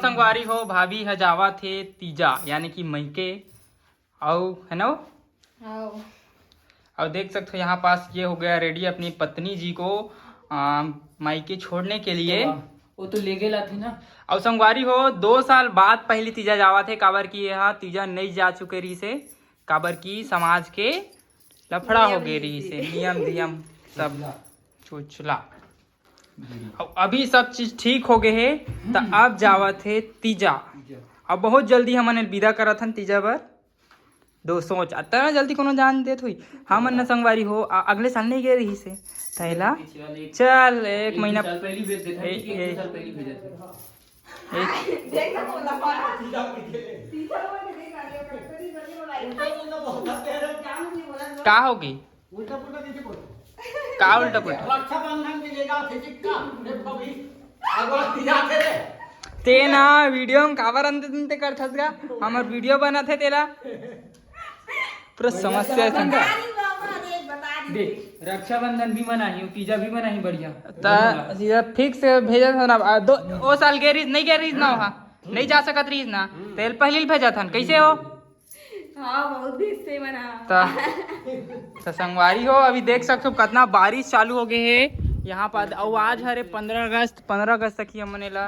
संगवारी हो भाभी हजावा थे तीजा यानी कि मैके आओ है ना। और देख सकते हो यहाँ पास ये हो गया रेडी अपनी पत्नी जी को मायके छोड़ने के लिए। वो तो ले गए थे ना। और संगवारी हो 2 साल बाद पहली तीजा जावा थे काबर की यहाँ तीजा नहीं जा चुके रही से काबर की समाज के लफड़ा हो गए रही से नियम सब चोचला। अभी सब चीज ठीक हो गए है तो अब जावा थे तीजा। अब बहुत जल्दी हमने विदा करा था तीजा बर दो सोच इतना जल्दी कोनो जान देत हुई हमन न संगवारी हो अगले साल नहीं गए रही से थैला चल 1 महीना का होगी का उल्टा ते ना वीडियो में काबर अंत करथस गा हमर वीडियो बना थे तेरा पूरा समस्या है। देख रक्षाबंधन भी मनाही तीजा भी मनाही बढ़िया सीधा फिक्स भेजा था ना ओ साल गए रही नहीं गए रही ना वहाँ नहीं जा सकत रही ना तेल पहले भेजा था कैसे हो। हाँ बहुत दिन से मना तो संगवारी हो अभी देख सकते हो कितना बारिश चालू हो गए है यहाँ पर। और आज हरे 15 अगस्त तक ही हमने ला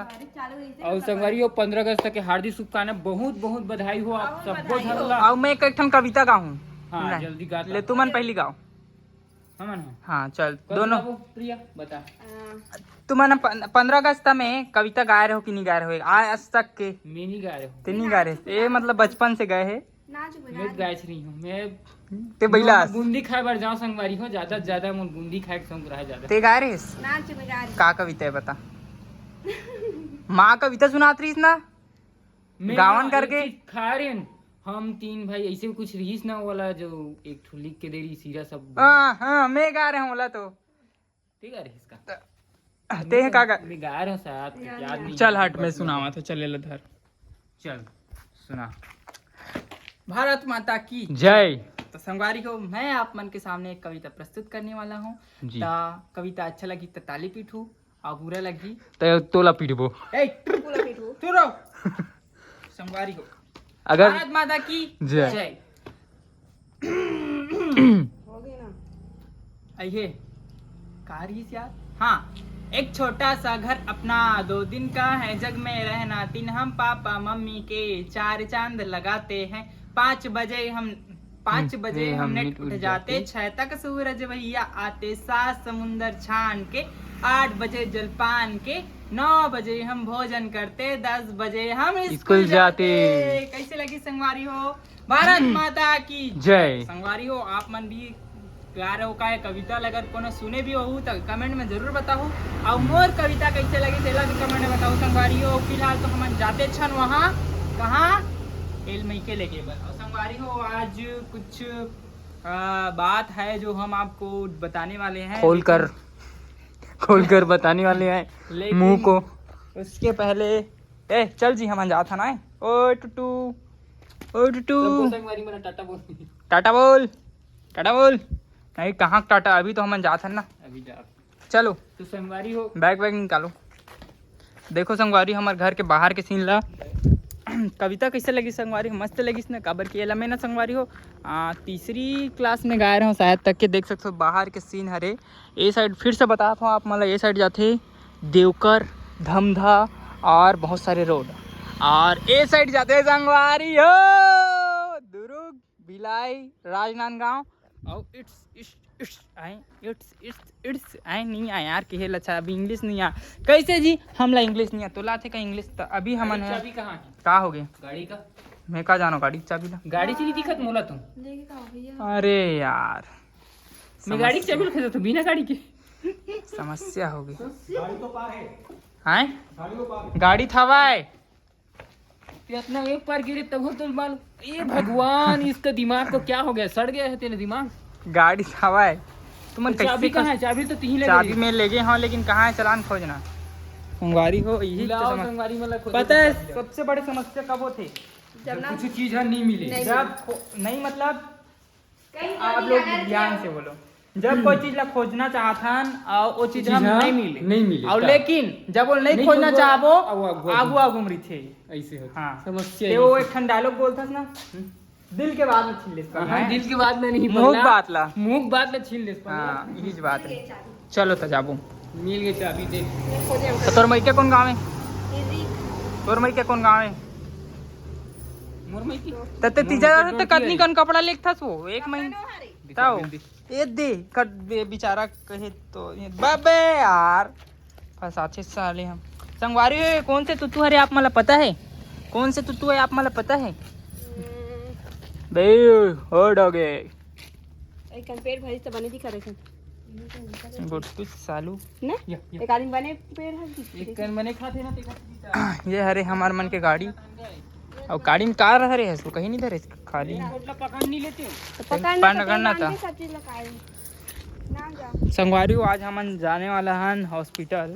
और संगवारी हो 15 अगस्त तक के हार्दिक शुभकामनाएं बहुत बहुत बधाई हो आप सबको धरला। और मैं एक कविता गाऊँ। हाँ जल्दी गा ले तुमन पहली गाओ। हाँ चल दोनों प्रिया बता तुमने 15 अगस्त में कविता गा रहे हो कि नहीं गा रहे हो आज तक के। मैं नहीं गा रहे हो ते नहीं गा रहे ये मतलब बचपन से गए है मैं गाय रही हूँ मैं ते बैलास बूंदी खाए बार जाओ संगवारी हो ज्यादा से ज्यादा मुझे बूंदी खाए के संग रहा ज्यादा ते गा रहे का कविता है बता माँ कविता सुनात रही ना गावन करके खा रहे हम 3 भाई ऐसे कुछ रहीस ना वाला जो एक ठो लिख के दे रही सीरा सब। हाँ मैं गा रहे हूँ बोला तो ठीक है इसका ते का मैं गा रहा हूँ साहब याद नहीं। चल हट में सुनावा तो चले धर चल सुना। भारत माता की जय। तो संगवारी को मैं आप मन के सामने एक कविता प्रस्तुत करने वाला हूँ। कविता अच्छा लगी तो ताली पीटू और बुरा लगी तो तोला पीटबो संगवारी को अगर भारत माता की जय। आइए कारिस यार। हाँ एक छोटा सा घर अपना 2 दिन का है जग में रहना 3 हम पापा मम्मी के 4 चांद लगाते हैं 5 बजे हम नेट उठ जाते 6 तक सूरज भैया आते 7 समुंदर छान के 8 बजे जलपान के 9 बजे हम भोजन करते 10 बजे हम स्कूल जाते। कैसे लगी संगवारी हो भारत माता की जय। संगवारी हो आप मन भी गा रहे हो का कविता अगर कोनो सुने भी हो तो कमेंट में जरूर बताओ और मोर कविता कैसे लगी तेला भी कमेंट में बताओ संगवारी हो। फिलहाल तो हम जाते छन वहाँ कहाँ एल मई के लेके और संगवारी हो आज कुछ बात है जो हम आपको बताने वाले हैं खोल कर बताने वाले हैं मुंह को। उसके पहले चल जी हम जा था ना ओ टुटू संगवारी मेरा टाटा बोल नहीं कहाँ टाटा अभी तो हम जा था ना अभी जा चलो तो संगवारी हो बैग निकालो। देखो संगवारी हमारे घर के बाहर के सीन ला कविता कैसे लगी संगवारी मस्त लगी इसने काबर की एला में ना संगवारी हो 3री क्लास में गा रहे हो शायद तक के देख सकते हो बाहर के सीन हरे ए साइड फिर से बता था आप मतलब ये साइड जाते देवकर धमधा और बहुत सारे रोड और ए साइड जाते संगवारी हो दुर्ग भिलाई राजनांदगांव और इट्स नहीं आया यार के अच्छा अभी इंग्लिश नहीं आ कैसे जी हमला इंग्लिश नहीं आ तो लाते का इंग्लिश तो अभी हमन है का हो गए गाड़ी का मैं का जानो गाड़ी चाबी ला गाड़ी से नहीं दिखत मोला तुम अरे यार मैं गाड़ी की चाबी रखा तो बिना गाड़ी के समस्या हो गई गाड़ी तो पार है गाड़ी था भाई इतना एक बार गिरे तब तो मालूम ये भगवान इसका दिमाग को क्या हो गया सड़ गया है तेरा दिमाग। गाड़ी हवा है तुम चाबी कहाँ है चाबी तो तीन चाबी में ले गए हाँ लेकिन कहाँ है चलान खोजना संगवारी हो यही संगवारी पता है सबसे बड़ी समस्या कब होती जब कुछ चीज नहीं मिले जब नहीं मतलब आप लोग ध्यान से बोलो जब कोई चीज ला खोजना चाहथन और वो चीज हम नहीं मिले नहीं मिले और लेकिन जब वो नहीं खोजना खोजबो, चाहबो आगू आगू आगू मरिथे ऐसे होता हाँ समस्या ते वो एक ठन डायलॉग बोलथस ना दिल के बाद में छीन लेस पर हाँ, दिल की बात में नहीं मुंह बात ला मुंह बात में छीन ले हाँ यही बात है चलो तो जाबो मिल गई चाबी दे तो तोर मैके कौन गाँव है तोर मैके कौन गाँव है मोर मई की तते तीजा तो कतनी कन कपड़ा लेखथस वो एक महीना ताओ ये दे कट बेचारा कहे तो बाबे यार फसाचे साले हम संगवारी कौन से तुतू हरे आप मला पता है कौन से तुतू है आप मला पता है बे हो डोगे एक पेड़ भरी तो बने दिखा रहे गुड कुछ सालू ना या एक आदमी बने पेड़ है एक कन बने खाते ना देखा ये हरे हमार मन के गाड़ी और गाड़ी में कार हरे है इसको कहीं नहीं धरे खाली कोटला पकड़ नहीं लेते तो पकड़ना था। सब चीज लगाए नाम जा संगवारी आज हमन जाने वाला हन हॉस्पिटल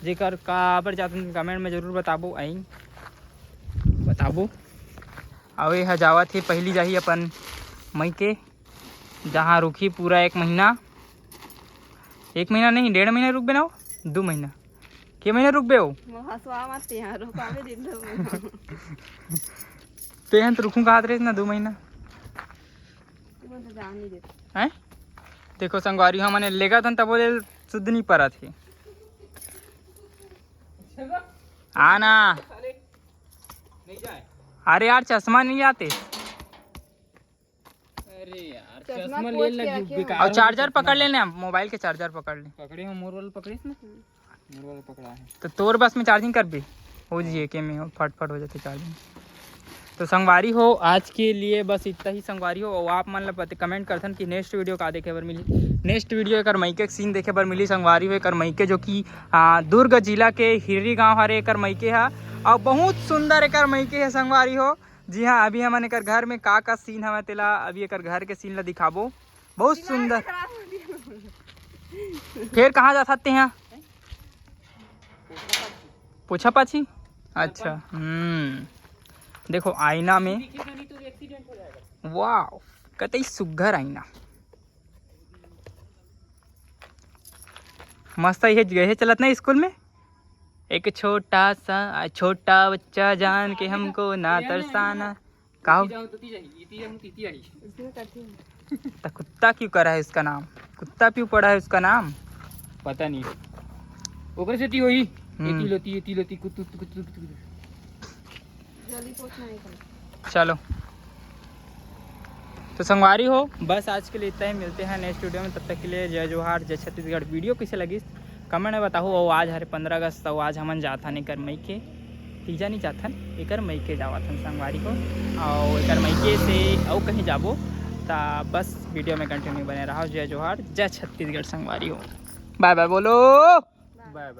जेकर काबर जातन कमेंट में जरूर बताबो आई बताबो अवे ह जावत हे पहली जाही अपन मई के जहाँ रुकी पूरा एक महीना नहीं 1.5 महीना रुक बे ना 2 महीना के महीना रुक बे हो हसवा मत यार रुकावे दिन दो तेहन तो रुकूं कहा ना 2 महीना तुम तो जान नहीं देते हैं देखो संगवारी हमने लेगा था तब बोले शुद्ध नहीं पड़ा थे आना नहीं जाए अरे यार चश्मा नहीं आते अरे यार चश्मा चश्मा पोंछ ले के लगी रखे बेकार और चार्जर पकड़ लेना मोबाइल के चार्जर पकड़ ले पकड़े हो मोर वाला पकड़े ना मोर वाला पकड़ा है तो तोर बस में चार्जिंग कर भी हो जाइए के में हो फट हो जाते चार्जिंग तो संगवारी हो आज के लिए बस इतना ही संगवारी हो और आप मन ला पता कमेंट करथन कि नेक्स्ट वीडियो का देखे बर मिली नेक्स्ट वीडियो एकर मईके के सीन देखे बर मिली संगवारी हो एकर मईके जो कि दुर्ग जिला के हिररी गांव हरे एकर मईके है और बहुत सुंदर एकर मईके है संगवारी हो जी हाँ अभी हमन एकर घर में का सीन हमें तेला अभी एकर घर के सीन ला दिखाबो बहुत सुंदर फिर कहाँ जा सकते हैं पूछा पाछी अच्छा देखो आईना में वाह कतई सुघर आईना मस्त ये चलत ना स्कूल में एक छोटा बच्चा जान के हमको ना तरसाना कहा इसमें करती हूँ तो कुत्ता क्यों करा है उसका नाम कुत्ता क्यों पड़ा है उसका नाम पता नहीं ओकरे से ती होई ये लोती कुतु जल्दी पहुंचना है कल चलो तो संगवारी हो बस आज के लिए इतना ही मिलते हैं नेक्स्ट वीडियो में तब तक के लिए जय जोहार जय छत्तीसगढ़ वीडियो कैसे लगी कमेंट में बताओ और आज हरे 15 अगस्त तो आज हमन जाथन एकर मई के तीजा नहीं जाथन एकर मई के जावथन संगवारी हो और एकर मई के से और कहीं जाबो ता बस वीडियो में कंटिन्यू बने रहो जय जोहार जय छत्तीसगढ़ संगवारी हो बाय बाय बोलो बाय बाय।